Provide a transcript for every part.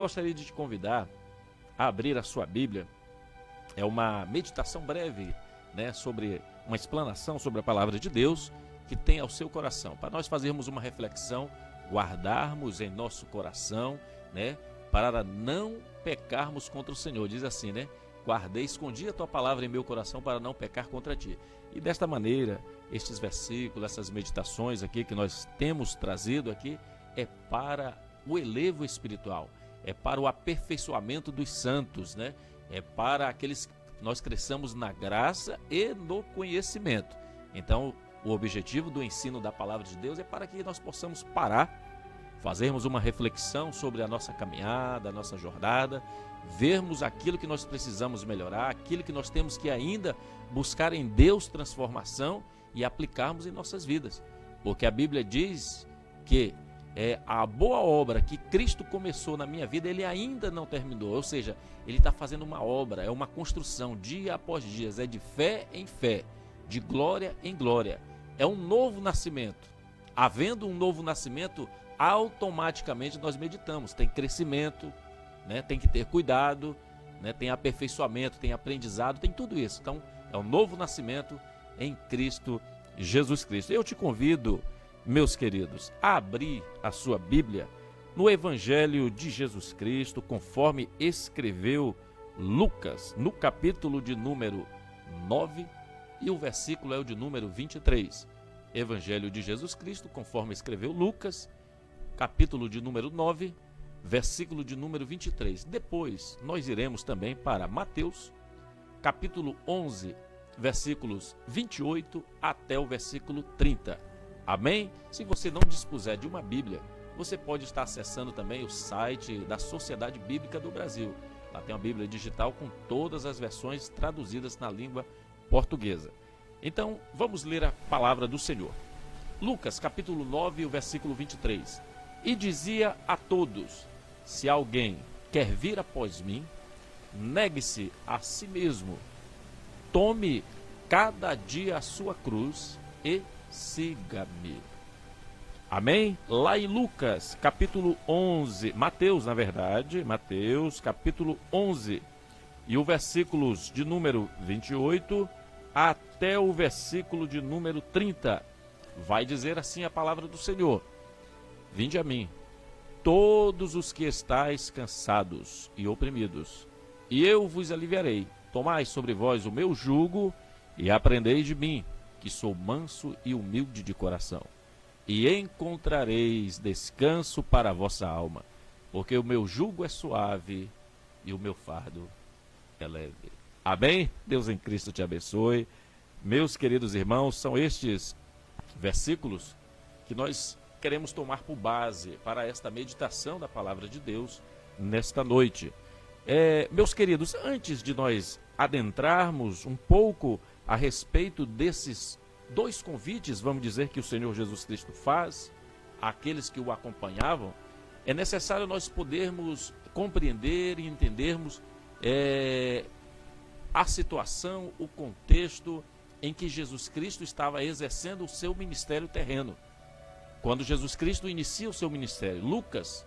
Gostaria de te convidar a abrir a sua Bíblia. É uma meditação breve, sobre uma explanação sobre a palavra de Deus que tem ao seu coração, para nós fazermos uma reflexão, guardarmos em nosso coração, para não pecarmos contra o Senhor. Diz assim, guardei, escondi a tua palavra em meu coração para não pecar contra ti. E desta maneira, estes versículos, essas meditações aqui que nós temos trazido aqui, é para o elevo espiritual, é para o aperfeiçoamento dos santos, é para aqueles que nós cresçamos na graça e no conhecimento. Então, o objetivo do ensino da palavra de Deus é para que nós possamos parar, fazermos uma reflexão sobre a nossa caminhada, a nossa jornada, vermos aquilo que nós precisamos melhorar, aquilo que nós temos que ainda buscar em Deus transformação e aplicarmos em nossas vidas. Porque a Bíblia diz que a boa obra que Cristo começou na minha vida, Ele ainda não terminou. Ou seja, Ele está fazendo uma obra, é uma construção dia após dia, é de fé em fé, de glória em glória. É um novo nascimento. Havendo um novo nascimento, automaticamente nós meditamos. Tem crescimento, tem que ter cuidado, tem aperfeiçoamento, tem aprendizado, tem tudo isso. Então, é um novo nascimento em Cristo Jesus Cristo. Eu te convido, meus queridos, a abrir a sua Bíblia no Evangelho de Jesus Cristo, conforme escreveu Lucas, no capítulo de número 9, e o versículo é o de número 23. Evangelho de Jesus Cristo, conforme escreveu Lucas, capítulo de número 9, versículo de número 23. Depois, nós iremos também para Mateus, capítulo 11, versículos 28 até o versículo 30. Amém? Se você não dispuser de uma Bíblia, você pode estar acessando também o site da Sociedade Bíblica do Brasil. Lá tem uma Bíblia digital com todas as versões traduzidas na língua portuguesa. Então, vamos ler a palavra do Senhor. Lucas, capítulo 9, o versículo 23. E dizia a todos: se alguém quer vir após mim, negue-se a si mesmo, tome cada dia a sua cruz e siga-me. Amém? Lá em Lucas, capítulo 11, Mateus, capítulo 11, e o versículos de número 28 até o versículo de número 30, vai dizer assim a palavra do Senhor: vinde a mim, todos os que estáis cansados e oprimidos, e eu vos aliviarei. Tomai sobre vós o meu jugo e aprendei de mim, que sou manso e humilde de coração, e encontrareis descanso para a vossa alma, porque o meu jugo é suave e o meu fardo é leve. Amém? Deus em Cristo te abençoe. Meus queridos irmãos, são estes versículos que nós queremos tomar por base para esta meditação da palavra de Deus nesta noite. Meus queridos, antes de nós adentrarmos um pouco a respeito desses dois convites, vamos dizer, que o Senhor Jesus Cristo faz àqueles que o acompanhavam, é necessário nós podermos compreender e entendermos a situação, o contexto em que Jesus Cristo estava exercendo o seu ministério terreno. Quando Jesus Cristo inicia o seu ministério, Lucas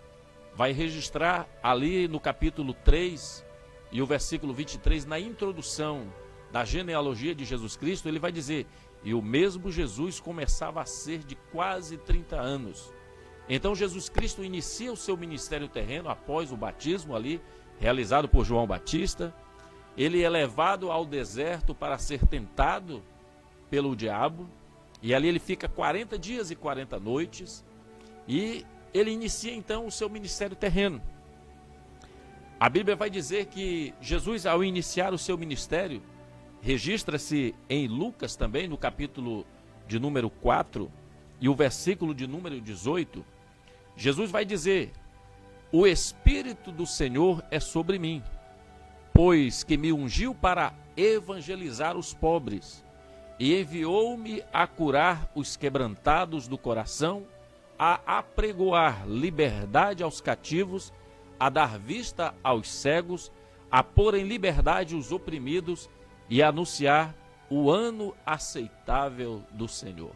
vai registrar ali no capítulo 3 e o versículo 23, na introdução da genealogia de Jesus Cristo, ele vai dizer: e o mesmo Jesus começava a ser de quase 30 anos. Então Jesus Cristo inicia o seu ministério terreno após o batismo ali, realizado por João Batista. Ele é levado ao deserto para ser tentado pelo diabo, e ali ele fica 40 dias e 40 noites, e ele inicia então o seu ministério terreno. A Bíblia vai dizer que Jesus, ao iniciar o seu ministério, registra-se em Lucas também, no capítulo de número 4, e o versículo de número 18, Jesus vai dizer: o Espírito do Senhor é sobre mim, pois que me ungiu para evangelizar os pobres, e enviou-me a curar os quebrantados do coração, a apregoar liberdade aos cativos, a dar vista aos cegos, a pôr em liberdade os oprimidos e a anunciar o ano aceitável do Senhor.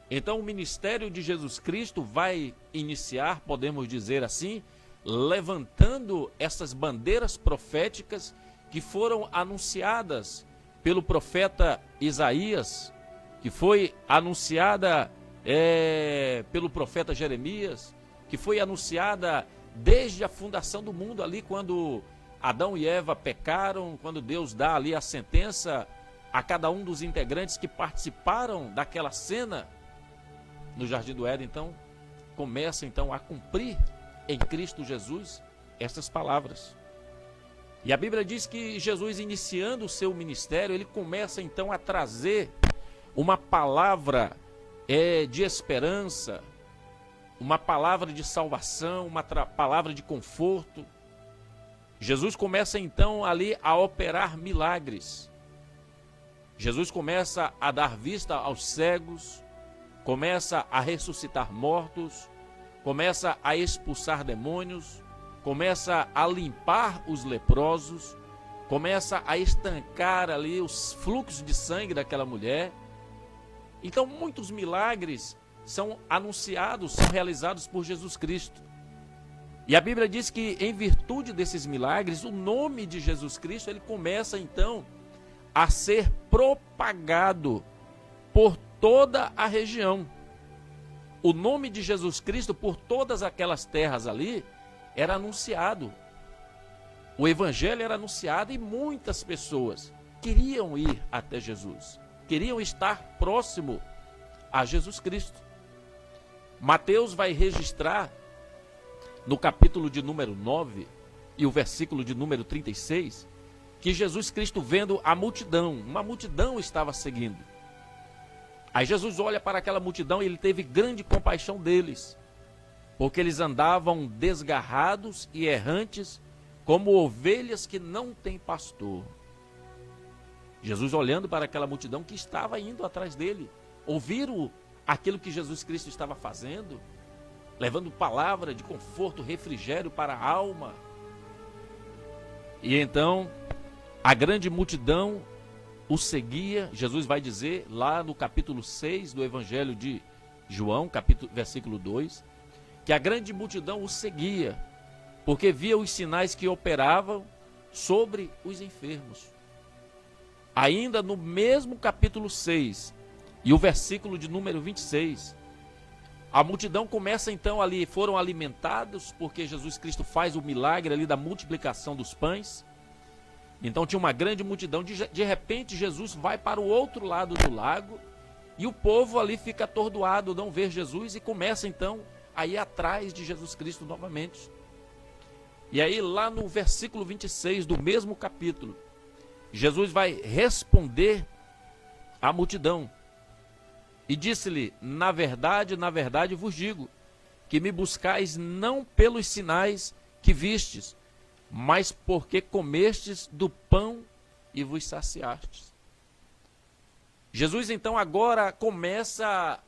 Então o ministério de Jesus Cristo vai iniciar, podemos dizer assim, levantando essas bandeiras proféticas que foram anunciadas pelo profeta Isaías, que foi anunciada pelo profeta Jeremias, que foi anunciada desde a fundação do mundo ali, quando Adão e Eva pecaram, quando Deus dá ali a sentença a cada um dos integrantes que participaram daquela cena no Jardim do Éden. Então, começa então a cumprir em Cristo Jesus essas palavras. E a Bíblia diz que Jesus, iniciando o seu ministério, ele começa então a trazer uma palavra de esperança, uma palavra de salvação, uma palavra de conforto. Jesus começa então ali a operar milagres. Jesus começa a dar vista aos cegos, começa a ressuscitar mortos, começa a expulsar demônios, começa a limpar os leprosos, começa a estancar ali os fluxos de sangue daquela mulher. Então, muitos milagres são anunciados, são realizados por Jesus Cristo. E a Bíblia diz que, em virtude desses milagres, o nome de Jesus Cristo, ele começa então a ser propagado por toda a região. O nome de Jesus Cristo, por todas aquelas terras ali, era anunciado. O evangelho era anunciado e muitas pessoas queriam ir até Jesus, queriam estar próximo a Jesus Cristo. Mateus vai registrar no capítulo de número 9 e o versículo de número 36, que Jesus Cristo, vendo a multidão, uma multidão estava seguindo. Aí Jesus olha para aquela multidão e ele teve grande compaixão deles, porque eles andavam desgarrados e errantes, como ovelhas que não têm pastor. Jesus, olhando para aquela multidão que estava indo atrás dele, ouviram aquilo que Jesus Cristo estava fazendo, levando palavra de conforto, refrigério para a alma. E então a grande multidão o seguia. Jesus vai dizer lá no capítulo 6 do Evangelho de João, versículo 2, que a grande multidão o seguia, porque via os sinais que operavam sobre os enfermos. Ainda no mesmo capítulo 6 e o versículo de número 26, a multidão começa então ali, foram alimentados, porque Jesus Cristo faz o milagre ali da multiplicação dos pães. Então tinha uma grande multidão, de repente Jesus vai para o outro lado do lago, e o povo ali fica atordoado, não ver Jesus, e começa então a ir atrás de Jesus Cristo novamente. E aí lá no versículo 26 do mesmo capítulo, Jesus vai responder à multidão, e disse-lhe: na verdade vos digo, que me buscais não pelos sinais que vistes, mas porque comestes do pão e vos saciastes. Jesus então agora começa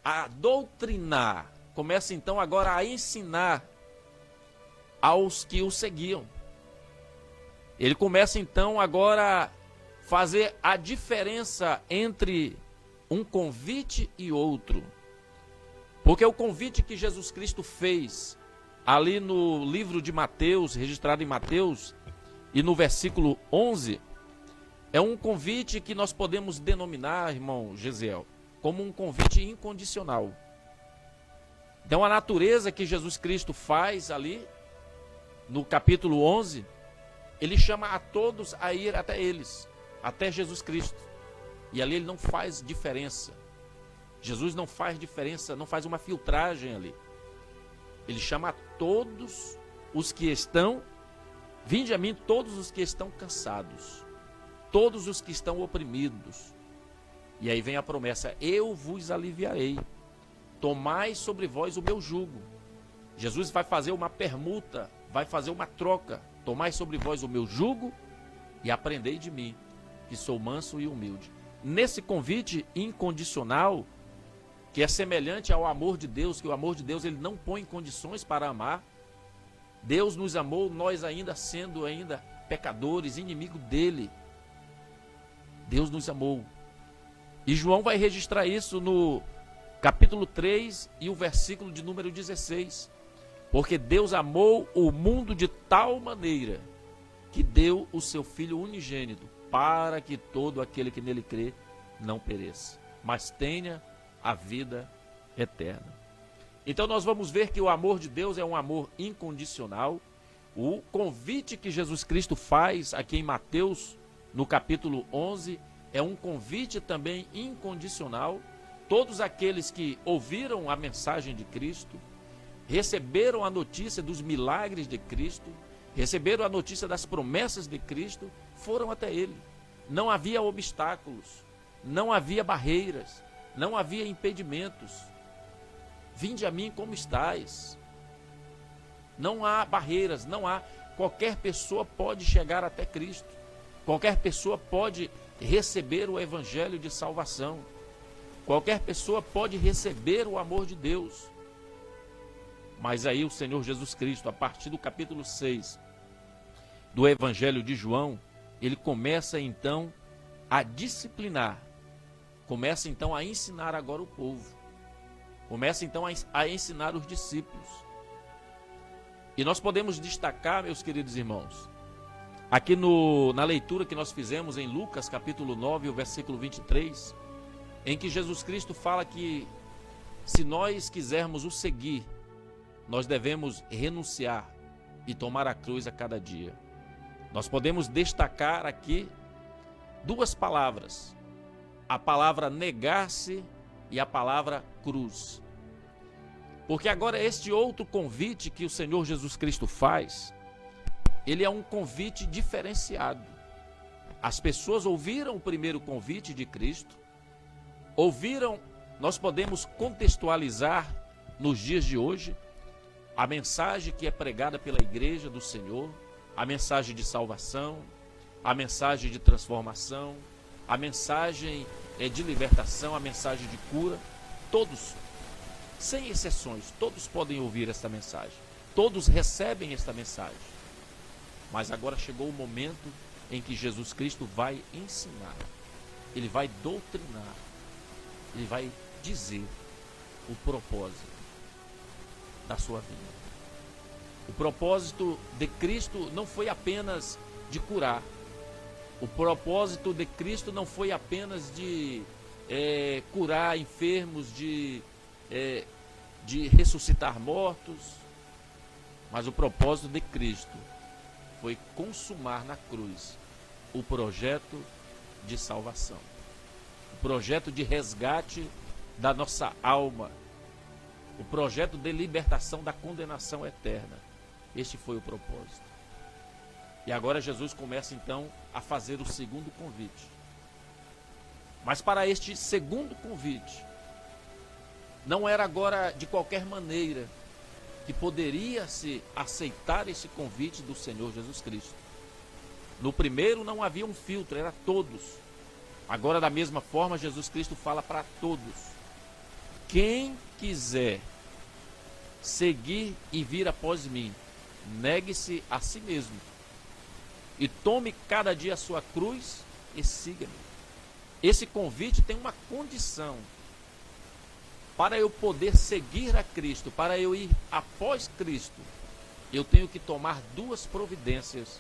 a doutrinar, começa então agora a ensinar aos que o seguiam. Ele começa então agora a fazer a diferença entre um convite e outro. Porque o convite que Jesus Cristo fez ali no livro de Mateus, registrado em Mateus, e no versículo 11, é um convite que nós podemos denominar, irmão Gesiel, como um convite incondicional. Então a natureza que Jesus Cristo faz ali, no capítulo 11, ele chama a todos a ir até eles, até Jesus Cristo. E ali ele não faz diferença. Jesus não faz diferença, não faz uma filtragem ali. Ele chama a todos os que estão, vinde a mim todos os que estão cansados, todos os que estão oprimidos. E aí vem a promessa: eu vos aliviarei, tomai sobre vós o meu jugo. Jesus vai fazer uma permuta, vai fazer uma troca: tomai sobre vós o meu jugo e aprendei de mim, que sou manso e humilde. Nesse convite incondicional, que é semelhante ao amor de Deus, que o amor de Deus ele não põe condições para amar. Deus nos amou, nós ainda sendo pecadores, inimigo dele. Deus nos amou. E João vai registrar isso no capítulo 3 e o versículo de número 16, Porque Deus amou o mundo de tal maneira que deu o seu Filho unigênito, para que todo aquele que nele crê não pereça, mas tenha a vida eterna. Então nós vamos ver que o amor de Deus é um amor incondicional. O convite que Jesus Cristo faz aqui em Mateus, no capítulo 11, é um convite também incondicional. Todos aqueles que ouviram a mensagem de Cristo, receberam a notícia dos milagres de Cristo, receberam a notícia das promessas de Cristo, foram até Ele. Não havia obstáculos, não havia barreiras, não havia impedimentos. Vinde a mim como estais. Não há barreiras, não há. Qualquer pessoa pode chegar até Cristo. Qualquer pessoa pode receber o evangelho de salvação. Qualquer pessoa pode receber o amor de Deus. Mas aí o Senhor Jesus Cristo, a partir do capítulo 6 do Evangelho de João, ele começa então a disciplinar, começa então a ensinar agora o povo, começa então a ensinar os discípulos. E nós podemos destacar, meus queridos irmãos, aqui na leitura que nós fizemos em Lucas capítulo 9, o versículo 23, em que Jesus Cristo fala que se nós quisermos o seguir, nós devemos renunciar e tomar a cruz a cada dia. Nós podemos destacar aqui duas palavras: a palavra negar-se e a palavra cruz. Porque agora este outro convite que o Senhor Jesus Cristo faz, ele é um convite diferenciado. As pessoas ouviram o primeiro convite de Cristo, ouviram, nós podemos contextualizar nos dias de hoje, a mensagem que é pregada pela igreja do Senhor, a mensagem de salvação, a mensagem de transformação, a mensagem de libertação, a mensagem de cura. Todos, sem exceções, todos podem ouvir esta mensagem. Todos recebem esta mensagem. Mas agora chegou o momento em que Jesus Cristo vai ensinar. Ele vai doutrinar. Ele vai dizer o propósito da sua vida. O propósito de Cristo não foi apenas de curar. O propósito de Cristo não foi apenas de curar enfermos, de ressuscitar mortos. Mas o propósito de Cristo foi consumar na cruz o projeto de salvação. O projeto de resgate da nossa alma. O projeto de libertação da condenação eterna. Este foi o propósito. E agora Jesus começa então a fazer o segundo convite. Mas para este segundo convite, não era agora de qualquer maneira que poderia se aceitar esse convite do Senhor Jesus Cristo. No primeiro não havia um filtro, era todos. Agora da mesma forma Jesus Cristo fala para todos. Quem quiser seguir e vir após mim, negue-se a si mesmo e tome cada dia a sua cruz e siga-me. Esse convite tem uma condição. Para eu poder seguir a Cristo, para eu ir após Cristo, eu tenho que tomar duas providências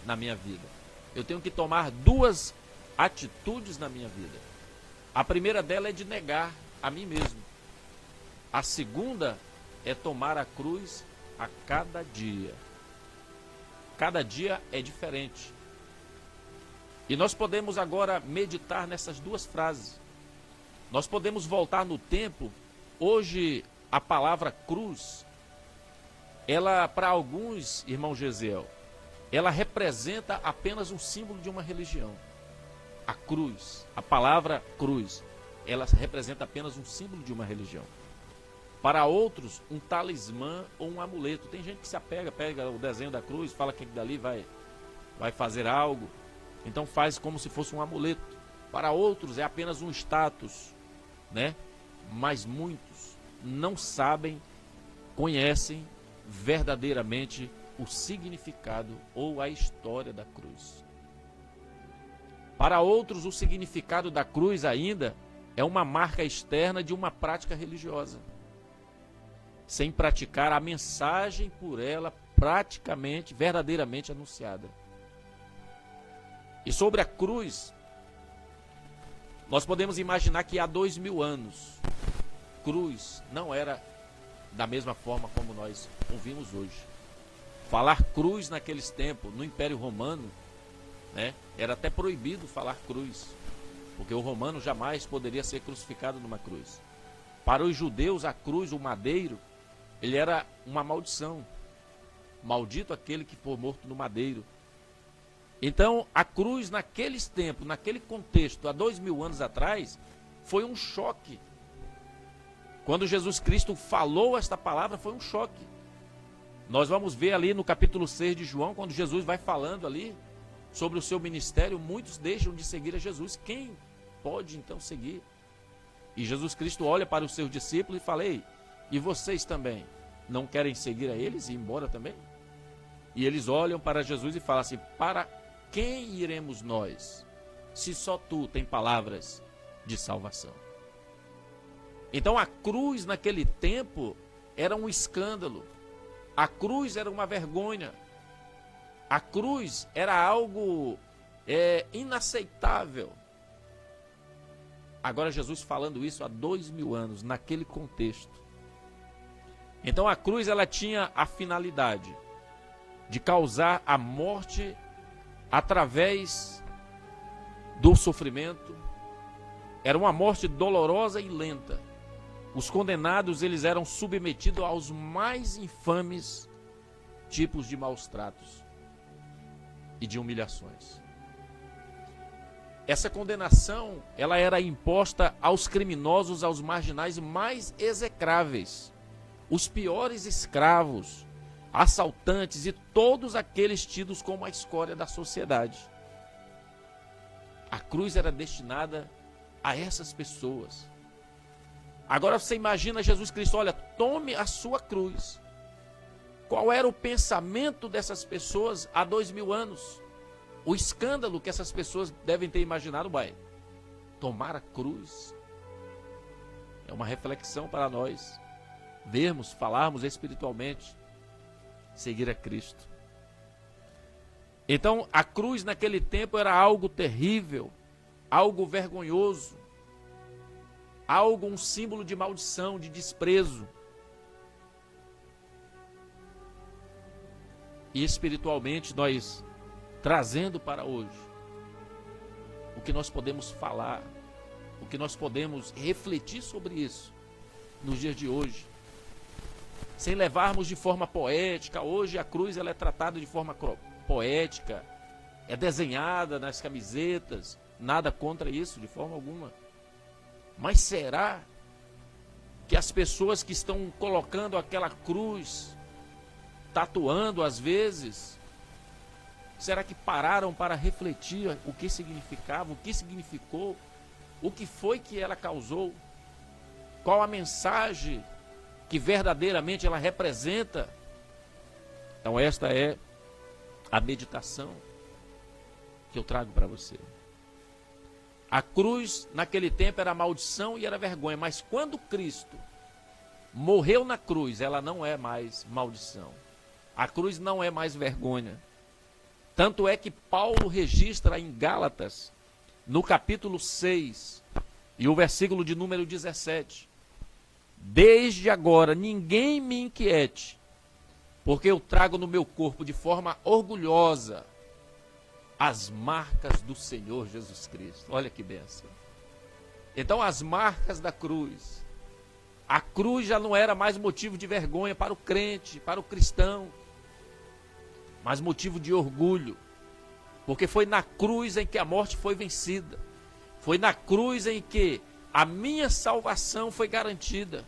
na minha vida. Eu tenho que tomar duas atitudes na minha vida. A primeira dela é de negar a mim mesmo. A segunda é tomar a cruz a cada dia. Cada dia é diferente. E nós podemos agora meditar nessas duas frases. Nós podemos voltar no tempo. Hoje a palavra cruz, ela para alguns, irmão Gesiel, ela representa apenas um símbolo de uma religião. A cruz, a palavra cruz, ela representa apenas um símbolo de uma religião. Para outros, um talismã ou um amuleto. Tem gente que se apega, pega o desenho da cruz, fala que dali vai fazer algo. Então faz como se fosse um amuleto. Para outros é apenas um status, né? Mas muitos não sabem, conhecem verdadeiramente o significado ou a história da cruz. Para outros, o significado da cruz ainda é uma marca externa de uma prática religiosa. sem praticar a mensagem por ela praticamente, verdadeiramente anunciada. E sobre a cruz, nós podemos imaginar que há 2000 anos, cruz não era da mesma forma como nós ouvimos hoje. Falar cruz naqueles tempos, no Império Romano, né, era até proibido falar cruz, porque o romano jamais poderia ser crucificado numa cruz. Para os judeus, a cruz, o madeiro, ele era uma maldição. Maldito aquele que for morto no madeiro. Então, a cruz naqueles tempos, naquele contexto, há 2000 anos atrás, foi um choque. Quando Jesus Cristo falou esta palavra, foi um choque. Nós vamos ver ali no capítulo 6 de João, quando Jesus vai falando ali sobre o seu ministério, muitos deixam de seguir a Jesus. Quem pode então seguir? E Jesus Cristo olha para os seus discípulos e fala: ei, e vocês também não querem seguir a eles e ir embora também? E eles olham para Jesus e falam assim: para quem iremos nós, se só tu tem palavras de salvação? Então a cruz naquele tempo era um escândalo. A cruz era uma vergonha. A cruz era algo inaceitável. Agora Jesus falando isso há 2000 anos, naquele contexto. Então a cruz ela tinha a finalidade de causar a morte através do sofrimento. Era uma morte dolorosa e lenta. Os condenados eles eram submetidos aos mais infames tipos de maus tratos e de humilhações. Essa condenação, ela era imposta aos criminosos, aos marginais mais execráveis, os piores escravos, assaltantes e todos aqueles tidos como a escória da sociedade. A cruz era destinada a essas pessoas. Agora você imagina Jesus Cristo: olha, tome a sua cruz. Qual era o pensamento dessas pessoas há 2000 anos? O escândalo que essas pessoas devem ter imaginado, vai, tomar a cruz. É uma reflexão para nós vermos, falarmos espiritualmente, seguir a Cristo. Então a cruz naquele tempo era algo terrível, algo vergonhoso, algo, um símbolo de maldição, de desprezo. E espiritualmente nós trazendo para hoje o que nós podemos falar, o que nós podemos refletir sobre isso nos dias de hoje, sem levarmos de forma poética. Hoje a cruz ela é tratada de forma poética, é desenhada nas camisetas, nada contra isso de forma alguma. Mas será que as pessoas que estão colocando aquela cruz, tatuando às vezes, será que pararam para refletir o que significava, o que significou, o que foi que ela causou? Qual a mensagem que verdadeiramente ela representa? Então esta é a meditação que eu trago para você. A cruz naquele tempo era maldição e era vergonha, mas quando Cristo morreu na cruz, ela não é mais maldição. A cruz não é mais vergonha. Tanto é que Paulo registra em Gálatas, no capítulo 6, e o versículo de número 17: desde agora ninguém me inquiete, porque eu trago no meu corpo de forma orgulhosa as marcas do Senhor Jesus Cristo. Olha que bênção. Então as marcas da cruz. A cruz já não era mais motivo de vergonha para o crente, para o cristão, mas motivo de orgulho. Porque foi na cruz em que a morte foi vencida. Foi na cruz em que a minha salvação foi garantida.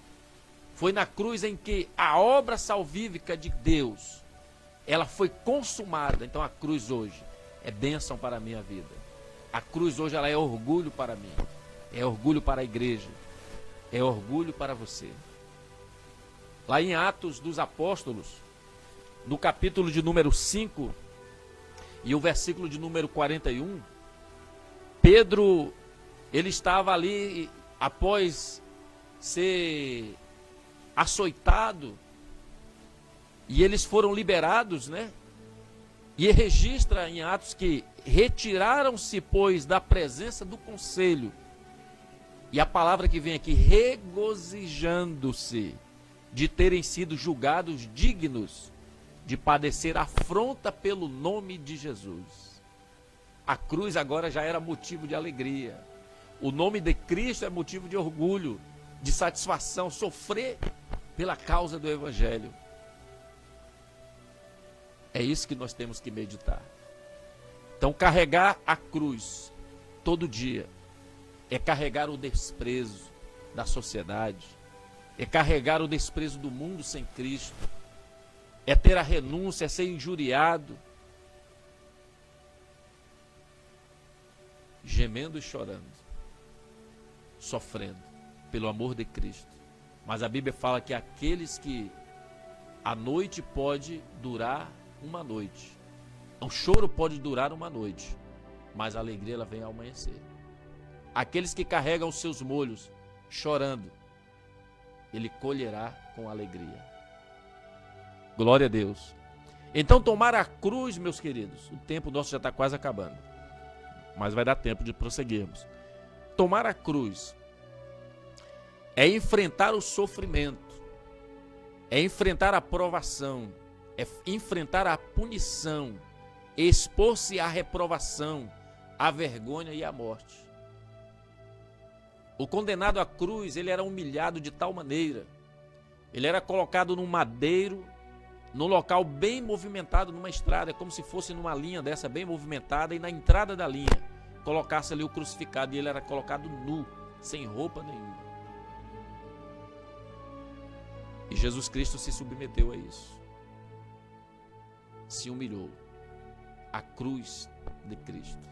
Foi na cruz em que a obra salvífica de Deus, ela foi consumada. Então a cruz hoje é bênção para a minha vida. A cruz hoje ela é orgulho para mim. É orgulho para a igreja. É orgulho para você. Lá em Atos dos Apóstolos, no capítulo de número 5 e o versículo de número 41, Pedro, ele estava ali após ser açoitado, e eles foram liberados, né? E registra em Atos que retiraram-se, pois, da presença do conselho. E a palavra que vem aqui, regozijando-se de terem sido julgados dignos de padecer afronta pelo nome de Jesus. A cruz agora já era motivo de alegria. O nome de Cristo é motivo de orgulho, de satisfação, sofrer pela causa do Evangelho. É isso que nós temos que meditar. Então, carregar a cruz todo dia é carregar o desprezo da sociedade, é carregar o desprezo do mundo sem Cristo, é ter a renúncia, é ser injuriado, gemendo e chorando, sofrendo pelo amor de Cristo. Mas a Bíblia fala que aqueles que a noite pode durar uma noite, o choro pode durar uma noite, mas a alegria ela vem ao amanhecer. Aqueles que carregam os seus molhos chorando, ele colherá com alegria. Glória a Deus. Então, tomar a cruz, meus queridos, o tempo nosso já está quase acabando, mas vai dar tempo de prosseguirmos. Tomar a cruz é enfrentar o sofrimento, é enfrentar a provação, é enfrentar a punição, expor-se à reprovação, à vergonha e à morte. O condenado à cruz, ele era humilhado de tal maneira, ele era colocado num madeiro, num local bem movimentado, numa estrada, como se fosse numa linha dessa bem movimentada, e na entrada da linha colocasse ali o crucificado, e ele era colocado nu, sem roupa nenhuma. E Jesus Cristo se submeteu a isso, se humilhou, a cruz de Cristo.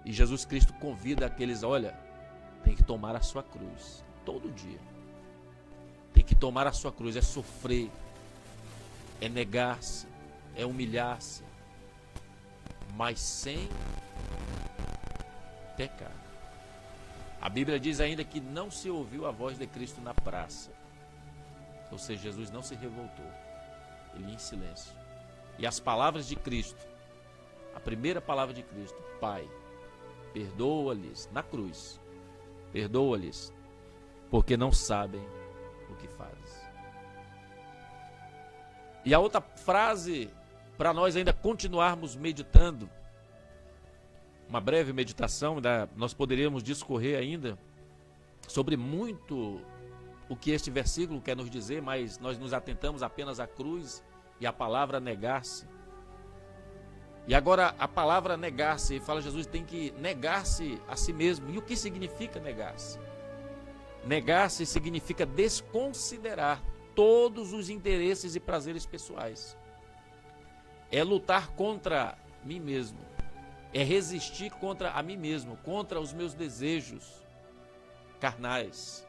E Jesus Cristo convida aqueles, olha, tem que tomar a sua cruz, todo dia. Tem que tomar a sua cruz, é sofrer, é negar-se, é humilhar-se, mas sem pecar. A Bíblia diz ainda que não se ouviu a voz de Cristo na praça. Ou seja, Jesus não se revoltou, ele ia em silêncio. E as palavras de Cristo, a primeira palavra de Cristo, Pai, perdoa-lhes, na cruz, perdoa-lhes, porque não sabem o que fazem. E a outra frase, para nós ainda continuarmos meditando, uma breve meditação, nós poderíamos discorrer ainda sobre muito o que este versículo quer nos dizer, mas nós nos atentamos apenas à cruz e à palavra negar-se. E agora a palavra negar-se, fala Jesus, tem que negar-se a si mesmo. E o que significa negar-se? Negar-se significa desconsiderar todos os interesses e prazeres pessoais. É lutar contra mim mesmo. É resistir contra a mim mesmo, contra os meus desejos carnais.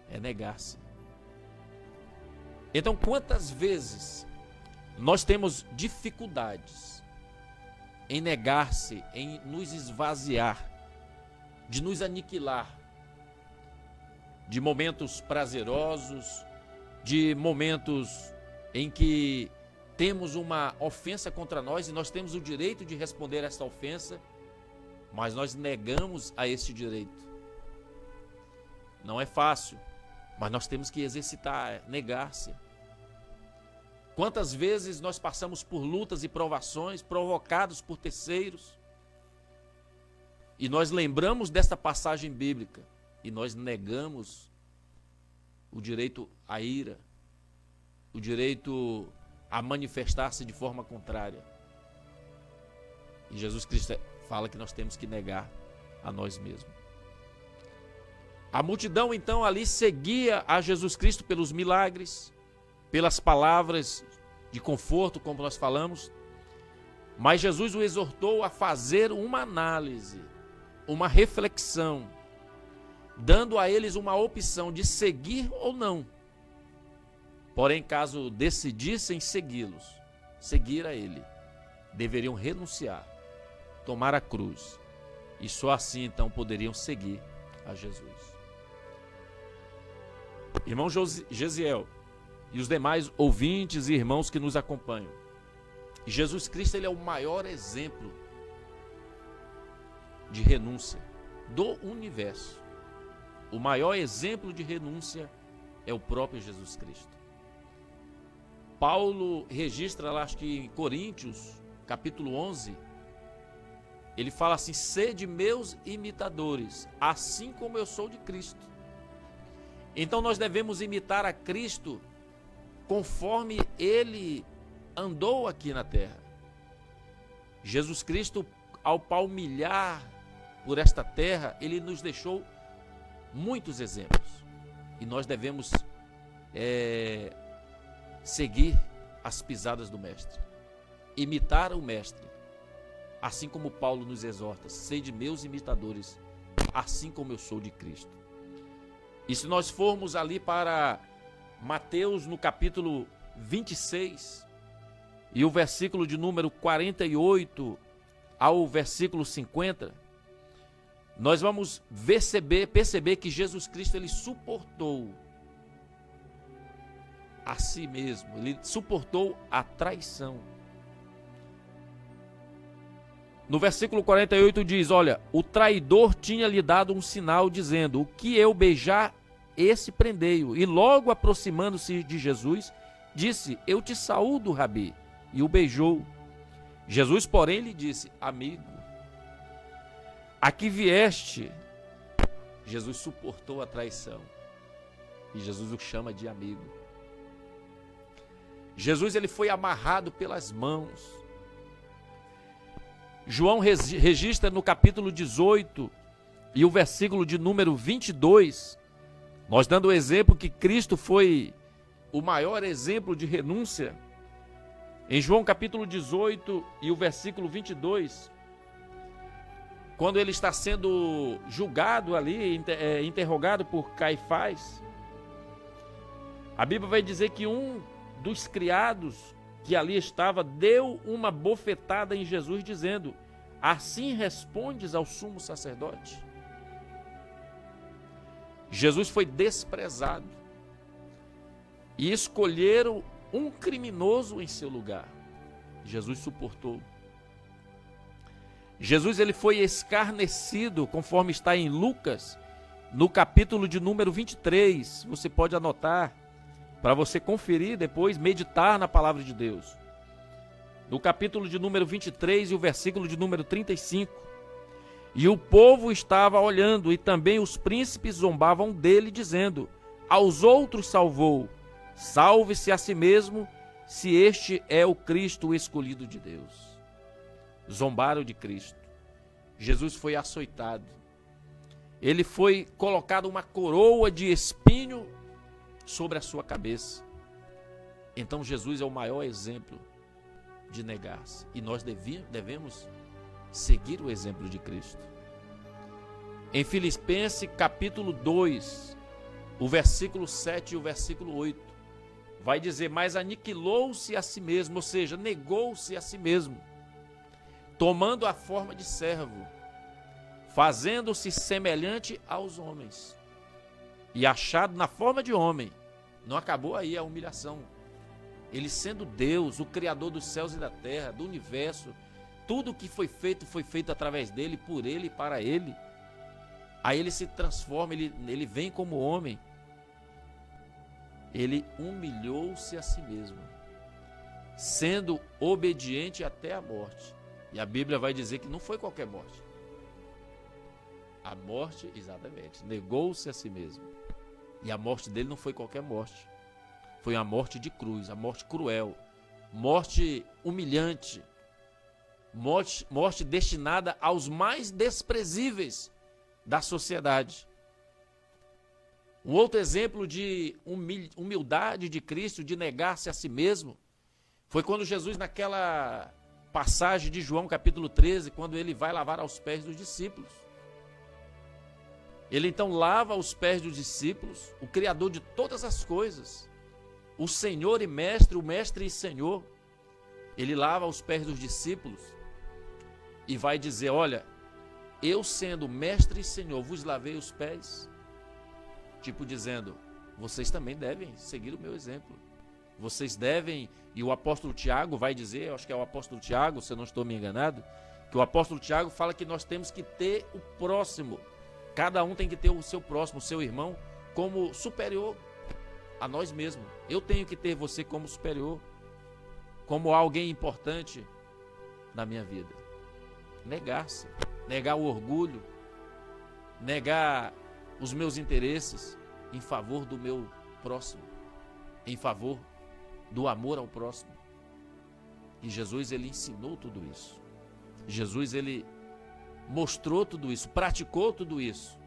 É negar-se. Então, quantas vezes nós temos dificuldades em negar-se, em nos esvaziar, de nos aniquilar, de momentos prazerosos, de momentos em que temos uma ofensa contra nós e nós temos o direito de responder a essa ofensa, mas nós negamos a esse direito. Não é fácil, mas nós temos que exercitar, negar-se. Quantas vezes nós passamos por lutas e provações provocados por terceiros e nós lembramos desta passagem bíblica e nós negamos o direito à ira, o direito a manifestar-se de forma contrária. E Jesus Cristo fala que nós temos que negar a nós mesmos. A multidão então ali seguia a Jesus Cristo pelos milagres, pelas palavras de conforto, como nós falamos, mas Jesus o exortou a fazer uma análise, uma reflexão, dando a eles uma opção de seguir ou não. Porém, caso decidissem seguir a ele, deveriam renunciar, tomar a cruz, e só assim então poderiam seguir a Jesus. Irmão Gesiel e os demais ouvintes e irmãos que nos acompanham. Jesus Cristo, ele é o maior exemplo de renúncia do universo. O maior exemplo de renúncia é o próprio Jesus Cristo. Paulo registra lá, acho que em Coríntios, capítulo 11, ele fala assim: sede meus imitadores, assim como eu sou de Cristo. Então nós devemos imitar a Cristo conforme ele andou aqui na terra. Jesus Cristo, ao palmilhar por esta terra, ele nos deixou muitos exemplos. E nós devemos seguir as pisadas do Mestre, imitar o Mestre, assim como Paulo nos exorta: sede meus imitadores, assim como eu sou de Cristo. E se nós formos ali para Mateus, no capítulo 26, e o versículo de número 48 ao versículo 50, nós vamos perceber que Jesus Cristo, ele suportou a si mesmo, ele suportou a traição. No versículo 48 diz: olha, o traidor tinha lhe dado um sinal, dizendo: o que eu beijar, esse prendei-o. E logo aproximando-se de Jesus, disse: eu te saúdo, Rabi. E o beijou. Jesus, porém, lhe disse: amigo, a que vieste? Jesus suportou a traição. E Jesus o chama de amigo. Jesus, ele foi amarrado pelas mãos. João registra no capítulo 18 e o versículo de número 22, nós dando o exemplo que Cristo foi o maior exemplo de renúncia. Em João capítulo 18 e o versículo 22, quando ele está sendo julgado ali, interrogado por Caifás, a Bíblia vai dizer que um dos criados que ali estava deu uma bofetada em Jesus, dizendo: assim respondes ao sumo sacerdote? Jesus foi desprezado e escolheram um criminoso em seu lugar. Jesus suportou. Jesus, ele foi escarnecido, conforme está em Lucas, no capítulo de número 23. Você pode anotar para você conferir depois, meditar na palavra de Deus. No capítulo de número 23 e o versículo de número 35. E o povo estava olhando, e também os príncipes zombavam dele, dizendo: aos outros salvou, salve-se a si mesmo, se este é o Cristo, o escolhido de Deus. Zombaram de Cristo. Jesus foi açoitado. Ele foi colocado uma coroa de espinho sobre a sua cabeça. Então Jesus é o maior exemplo de negar-se. E nós devemos seguir o exemplo de Cristo. Em Filipenses capítulo 2, o versículo 7 e o versículo 8, vai dizer: mas aniquilou-se a si mesmo, ou seja, negou-se a si mesmo, tomando a forma de servo, fazendo-se semelhante aos homens, e achado na forma de homem. Não acabou aí a humilhação. Ele, sendo Deus, o Criador dos céus e da terra, do universo, tudo que foi feito através dele, por ele e para ele. Aí ele se transforma, ele vem como homem. Ele humilhou-se a si mesmo, sendo obediente até a morte. E a Bíblia vai dizer que não foi qualquer morte. A morte, exatamente, negou-se a si mesmo. E a morte dele não foi qualquer morte. Foi uma morte de cruz, a morte cruel, morte humilhante, morte destinada aos mais desprezíveis da sociedade. Um outro exemplo de humildade de Cristo, de negar-se a si mesmo, foi quando Jesus, naquela passagem de João capítulo 13, quando ele vai lavar aos pés dos discípulos. Ele então lava os pés dos discípulos, o Criador de todas as coisas, o Senhor e Mestre, o Mestre e Senhor. Ele lava os pés dos discípulos e vai dizer: olha, eu sendo Mestre e Senhor vos lavei os pés. Tipo dizendo: vocês também devem seguir o meu exemplo. Vocês devem, e o apóstolo Tiago vai dizer, eu acho que é o apóstolo Tiago, se eu não estou me enganado, que o apóstolo Tiago fala que nós temos que ter o próximo. Cada um tem que ter o seu próximo, o seu irmão, como superior a nós mesmos. Eu tenho que ter você como superior, como alguém importante na minha vida. Negar-se, negar o orgulho, negar os meus interesses em favor do meu próximo, em favor do amor ao próximo. E Jesus, ele ensinou tudo isso. Jesus, ele mostrou tudo isso, praticou tudo isso,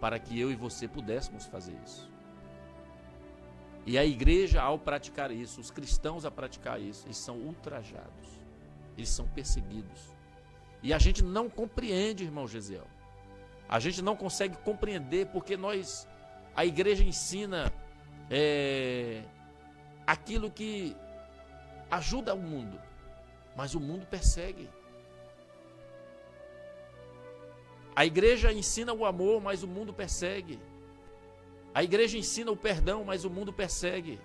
para que eu e você pudéssemos fazer isso. E a igreja, ao praticar isso, os cristãos a praticar isso, eles são ultrajados, eles são perseguidos. E a gente não compreende, irmão Gesiel. A gente não consegue compreender porque a igreja ensina aquilo que ajuda o mundo, mas o mundo persegue. A igreja ensina o amor, mas o mundo persegue. A igreja ensina o perdão, mas o mundo persegue.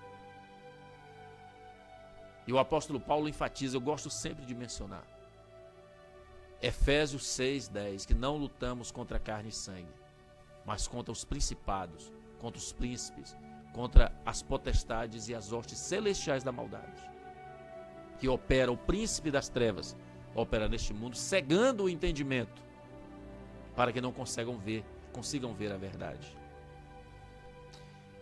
E o apóstolo Paulo enfatiza, eu gosto sempre de mencionar, Efésios 6:10, que não lutamos contra carne e sangue, mas contra os principados, contra os príncipes, contra as potestades e as hostes celestiais da maldade, que opera, o príncipe das trevas, opera neste mundo, cegando o entendimento, para que não consigam ver a verdade.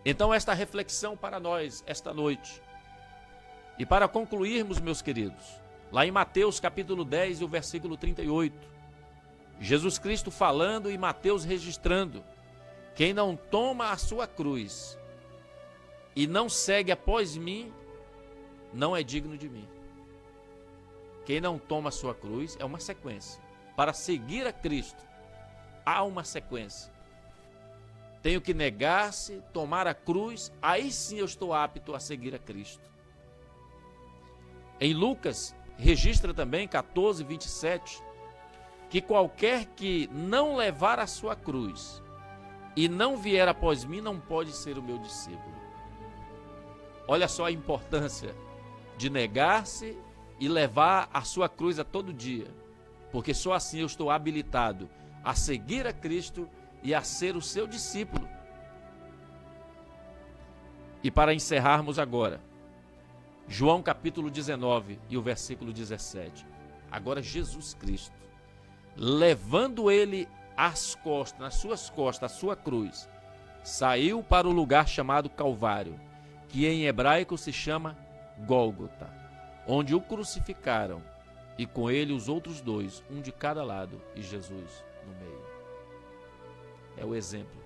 Então, esta reflexão para nós, esta noite. E para concluirmos, meus queridos, lá em Mateus capítulo 10 e o versículo 38, Jesus Cristo falando e Mateus registrando: quem não toma a sua cruz e não segue após mim, não é digno de mim. Quem não toma a sua cruz, é uma sequência. Para seguir a Cristo, há uma sequência. Tenho que negar-se, tomar a cruz, aí sim eu estou apto a seguir a Cristo. Em Lucas, registra também, 14:27, que qualquer que não levar a sua cruz e não vier após mim, não pode ser o meu discípulo. Olha só a importância de negar-se e levar a sua cruz a todo dia, porque só assim eu estou habilitado a seguir a Cristo e a ser o seu discípulo. E para encerrarmos agora, João capítulo 19 e o versículo 17. Agora Jesus Cristo, levando ele às costas, nas suas costas, a sua cruz, saiu para o lugar chamado Calvário, que em hebraico se chama Gólgota, onde o crucificaram, e com ele os outros dois, um de cada lado, e Jesus no meio. É o exemplo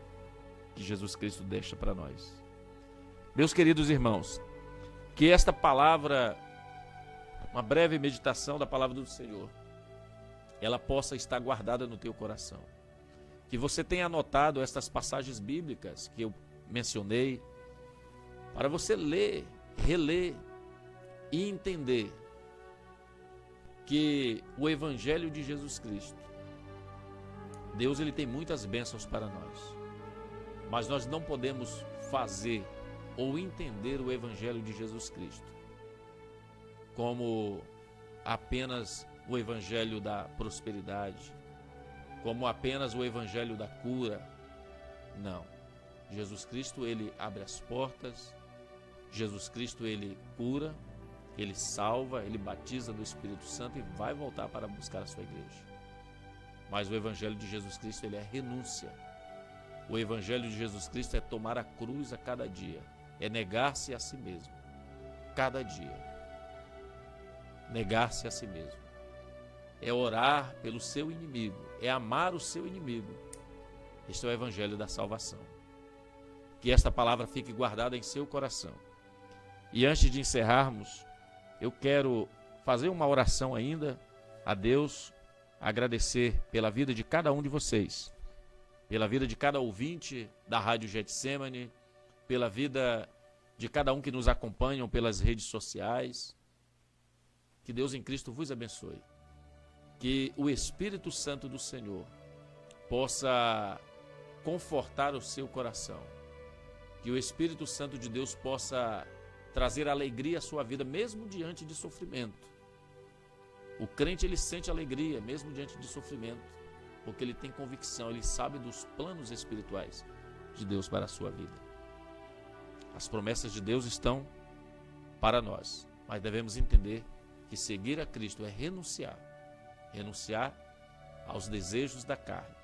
que Jesus Cristo deixa para nós. Meus queridos irmãos, que esta palavra, uma breve meditação da palavra do Senhor, ela possa estar guardada no teu coração. Que você tenha anotado estas passagens bíblicas que eu mencionei, para você ler, reler e entender que o Evangelho de Jesus Cristo, Deus, ele tem muitas bênçãos para nós, mas nós não podemos fazer ou entender o Evangelho de Jesus Cristo como apenas o Evangelho da prosperidade, como apenas o Evangelho da cura. Não. Jesus Cristo, ele abre as portas, Jesus Cristo, ele cura, ele salva, ele batiza do Espírito Santo e vai voltar para buscar a sua igreja. Mas o Evangelho de Jesus Cristo, ele é renúncia. O Evangelho de Jesus Cristo é tomar a cruz a cada dia, é negar-se a si mesmo, cada dia. Negar-se a si mesmo. É orar pelo seu inimigo, é amar o seu inimigo. Este é o Evangelho da salvação. Que esta palavra fique guardada em seu coração. E antes de encerrarmos, eu quero fazer uma oração ainda a Deus, agradecer pela vida de cada um de vocês, pela vida de cada ouvinte da Rádio Getsemane, pela vida de cada um que nos acompanham pelas redes sociais. Que Deus em Cristo vos abençoe. Que o Espírito Santo do Senhor possa confortar o seu coração Que o Espírito Santo de Deus possa trazer alegria à sua vida, mesmo diante de sofrimento. O crente, ele sente alegria, mesmo diante de sofrimento, porque ele tem convicção, ele sabe dos planos espirituais de Deus para a sua vida. As promessas de Deus estão para nós, mas devemos entender que seguir a Cristo é renunciar aos desejos da carne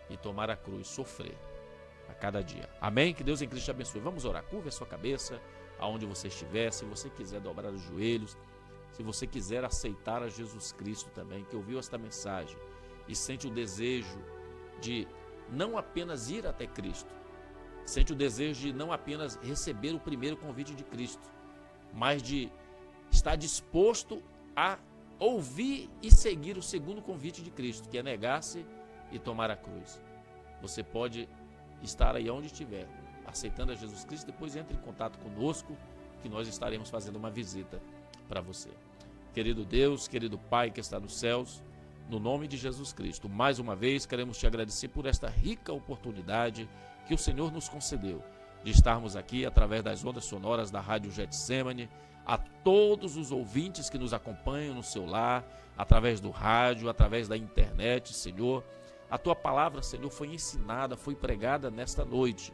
e tomar a cruz, sofrer a cada dia. Amém? Que Deus em Cristo te abençoe. Vamos orar. Curva a sua cabeça aonde você estiver. Se você quiser dobrar os joelhos, se você quiser aceitar a Jesus Cristo também, que ouviu esta mensagem e sente o desejo de não apenas ir até Cristo, sente o desejo de não apenas receber o primeiro convite de Cristo, mas de estar disposto a ouvir e seguir o segundo convite de Cristo, que é negar-se e tomar a cruz. Você pode estar aí onde estiver, aceitando a Jesus Cristo. Depois entre em contato conosco, que nós estaremos fazendo uma visita para você. Querido Deus, querido Pai que está nos céus, no nome de Jesus Cristo, mais uma vez queremos te agradecer por esta rica oportunidade que o Senhor nos concedeu de estarmos aqui através das ondas sonoras da Rádio Getsemane. A todos os ouvintes que nos acompanham no seu lar, através do rádio, através da internet, Senhor, a tua palavra, Senhor, foi ensinada, foi pregada nesta noite.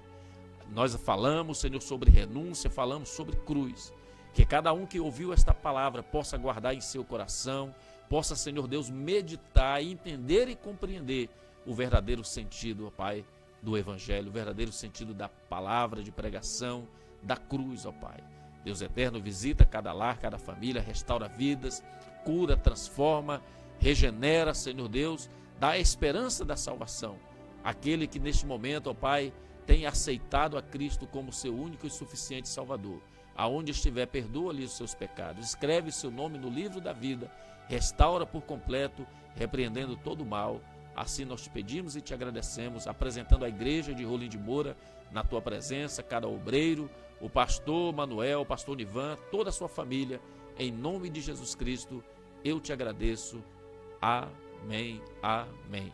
Nós falamos, Senhor, sobre renúncia, falamos sobre cruz. Que cada um que ouviu esta palavra possa guardar em seu coração, possa, Senhor Deus, meditar, entender e compreender o verdadeiro sentido, ó Pai, do Evangelho, o verdadeiro sentido da palavra de pregação, da cruz, ó Pai. Deus eterno, visita cada lar, cada família, restaura vidas, cura, transforma, regenera, Senhor Deus, dá a esperança da salvação. Aquele que neste momento, ó Pai, tem aceitado a Cristo como seu único e suficiente Salvador. Aonde estiver, perdoa-lhe os seus pecados, escreve seu nome no livro da vida, restaura por completo, repreendendo todo o mal. Assim nós te pedimos e te agradecemos, apresentando a igreja de Rolim de Moura na tua presença, cada obreiro, o pastor Manuel, o pastor Nivan, toda a sua família, em nome de Jesus Cristo, eu te agradeço. Amém, amém.